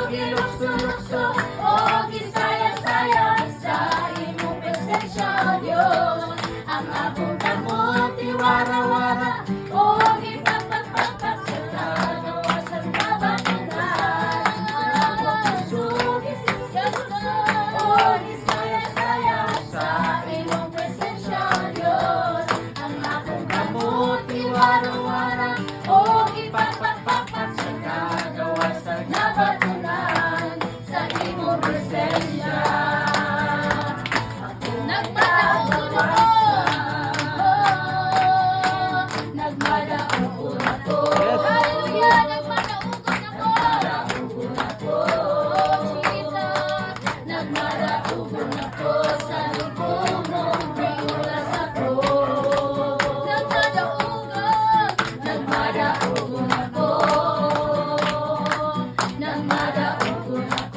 gilukso-lukso, o gisaya-saya sa imong presensya, Dios. Ang akong kamot iwara-wara, o ipagpagpagpag sa kagawa sa kabatungan. Ang akong puso gilukso-lukso, o gisaya-saya sa imong presensya, Dios. Ang akong kamot iwara-wara, o ipagpagpagpag sa kagawa sa nabatunan sa imong presensya. Nagmadaog ako, nagmadaog ako. Hallelujah, nagmadaog ako. Jesus, nagmadaog ako sa lubong mong biulas ako. Nagmadaog ako, nagmadaog ako.